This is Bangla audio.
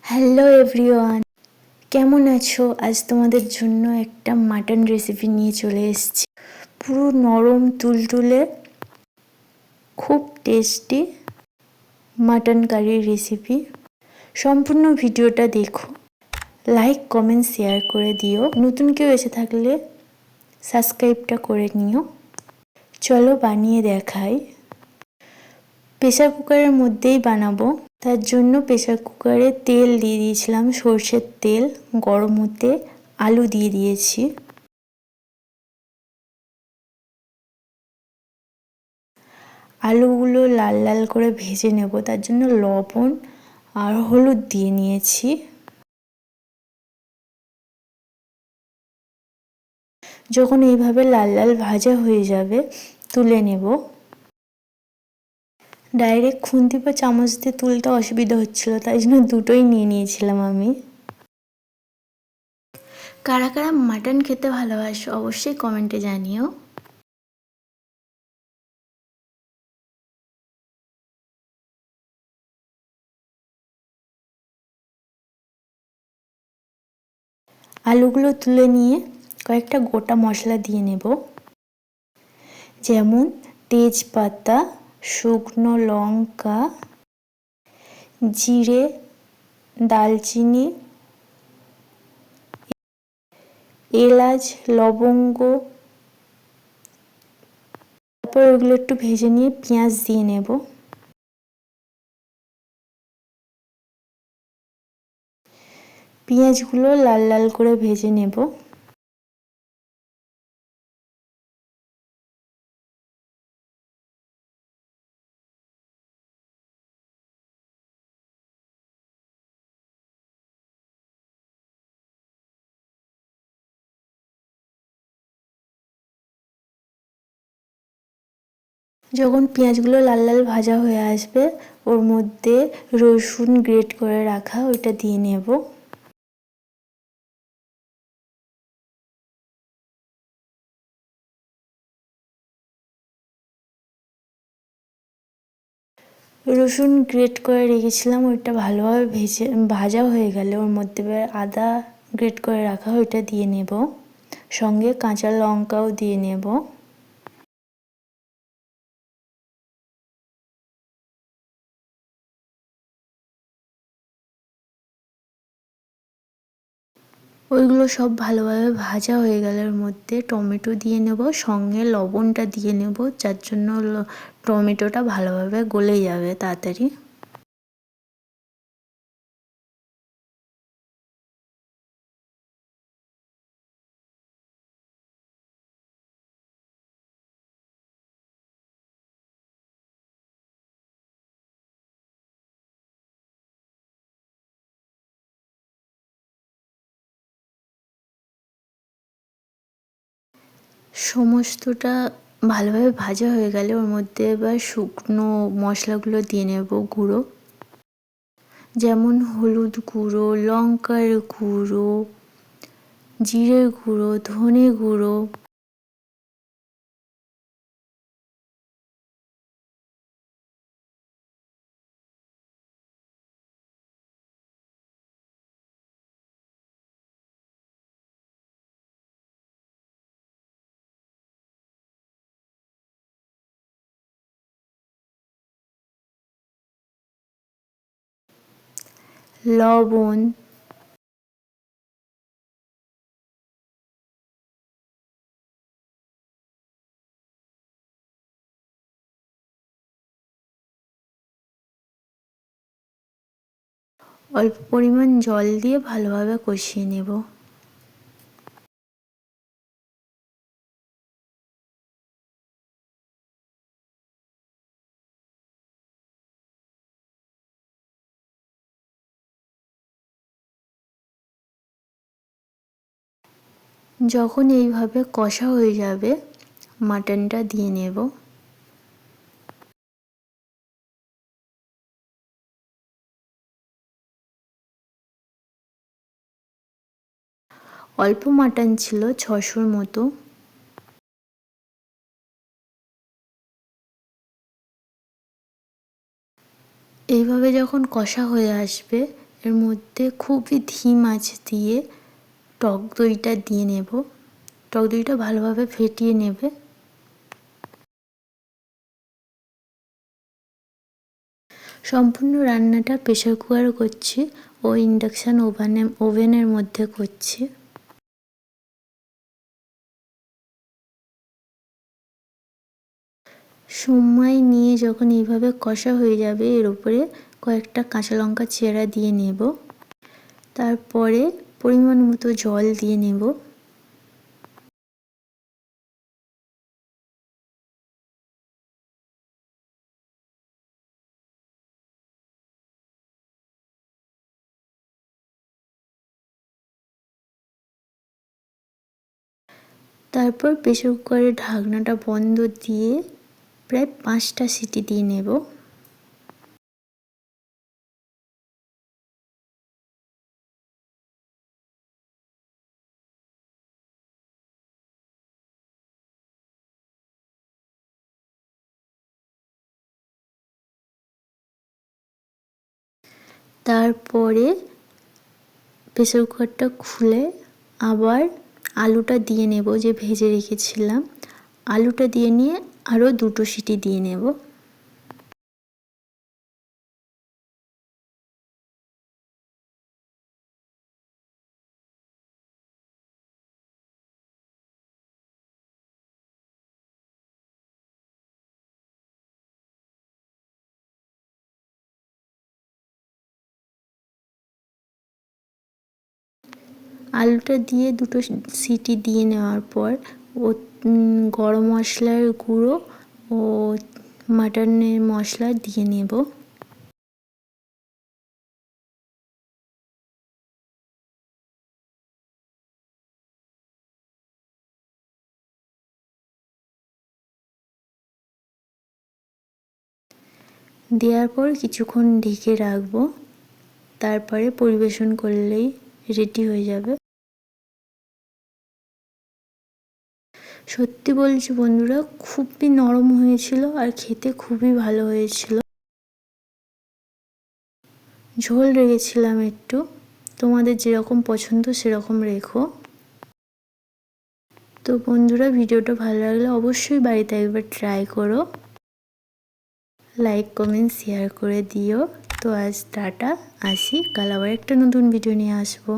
হ্যালো এভরিওয়ান, কেমন আছো? আজ তোমাদের জন্য একটা মাটন রেসিপি নিয়ে চলে এসেছি। পুরো নরম তুলতুলে খুব টেস্টি মাটন কারির রেসিপি। সম্পূর্ণ ভিডিওটা দেখো, লাইক কমেন্ট শেয়ার করে দিও। নতুন কেউ এসে থাকলে সাবস্ক্রাইবটা করে নিও। চলো বানিয়ে দেখাই। প্রেসার কুকারের মধ্যেই বানাবো, তার জন্য প্রেসার কুকারে তেল দিয়ে দিয়েছিলাম, সর্ষের তেল। গরম হতে আলু দিয়ে দিয়েছি। আলুগুলো লাল লাল করে ভেজে নেব, তার জন্য লবণ আর হলুদ দিয়ে নিয়েছি। যখন এইভাবে লাল লাল ভাজা হয়ে যাবে তুলে নেব। ডাইরেক্ট খুন্তি বা চামচ দিয়ে তুলতে অসুবিধা হচ্ছিল, তাই জন্য দুটোই নিয়ে নিয়েছিলাম আমি। কারা কারা মাটন খেতে ভালোবাসো অবশ্যই কমেন্টে জানিও। আলুগুলো তুলে নিয়ে কয়েকটা গোটা মশলা দিয়ে নেব, যেমন তেজপাতা, শুকনো লঙ্কা, জিরে, দালচিনি, এলাচ, লবঙ্গ। তারপর ওগুলো একটু ভেজে নিয়ে পেঁয়াজ দিয়ে নেব। পেঁয়াজগুলো লাল লাল করে ভেজে নেব। যখন পেঁয়াজগুলো লাল লাল ভাজা হয়ে আসবে, ওর মধ্যে রসুন গ্রেট করে রাখা ওইটা দিয়ে নেব। রসুন গ্রেট করে রেখেছিলাম, ওইটা ভালোভাবে ভাজা হয়ে গেলে ওর মধ্যে আদা গ্রেট করে রাখা ওইটা দিয়ে নেব। সঙ্গে কাঁচা লঙ্কাও দিয়ে নেব। ওইগুলো সব ভালোভাবে ভাজা হয়ে গেলে ওর মধ্যে টমেটো দিয়ে নেব, সঙ্গে লবণটা দিয়ে নেব, যার জন্য টমেটোটা ভালোভাবে গলে যাবে তাড়াতাড়ি। সমস্তটা ভালোভাবে ভাজা হয়ে গেলে ওর মধ্যে এবার শুকনো মশলাগুলো দিয়ে নেব গুঁড়ো, যেমন হলুদ গুঁড়ো, লঙ্কার গুঁড়ো, জিরে গুঁড়ো, ধনে গুঁড়ো, লবণ, অল্প পরিমাণ জল দিয়ে ভালোভাবে কষিয়ে নেব। যখন এইভাবে কষা হয়ে যাবে মাটনটা দিয়ে নেব। অল্প মাটন ছিল, 600-র মতো। এইভাবে যখন কষা হয়ে আসবে এর মধ্যে খুবই ধিম আঁচ দিয়ে টক দইটা দিয়ে নেব। টক দইটা ভালোভাবে ফেটিয়ে নেবে। সম্পূর্ণ রান্নাটা প্রেসার কুকারে করছি ও ইন্ডাকশান ওভেনের মধ্যে করছি। সময় নিয়ে যখন এইভাবে কষা হয়ে যাবে এর উপরে কয়েকটা কাঁচা লঙ্কা চেরা দিয়ে নেব। তারপরে পরিমাণ মতো জল দিয়ে নেব। তারপর প্রেসার কুকারের ঢাকনাটা বন্ধ দিয়ে প্রায় 5টা সিটি দিয়ে নেব। তারপরে প্রেসার কুকারটা খুলে আবার আলুটা দিয়ে নেব যে ভেজে রেখেছিলাম। আলুটা দিয়ে নিয়ে আরও 2টো সিটি দিয়ে নেব। আলুটা দিয়ে 2টো সিটি দিয়ে নেওয়ার পর ও গরম মশলার গুঁড়ো ও মাটনের মশলা দিয়ে নেব। দেওয়ার পর কিছুক্ষণ ঢেকে রাখবো। তারপরে পরিবেশন করলেই রেডি হয়ে যাবে। সত্যি বলছি বন্ধুরা, খুবই নরম হয়েছিল আর খেতে খুবই ভালো হয়েছিল। ঝোল রেখেছিলাম একটু, তোমাদের যেরকম পছন্দ সেরকম রেখো। তো বন্ধুরা, ভিডিওটা ভালো লাগলে অবশ্যই বাড়িতে একবার ট্রাই করো। লাইক কমেন্ট শেয়ার করে দিও। তো আজ টাটা, আসি, কাল আবার একটা নতুন ভিডিও নিয়ে আসবো।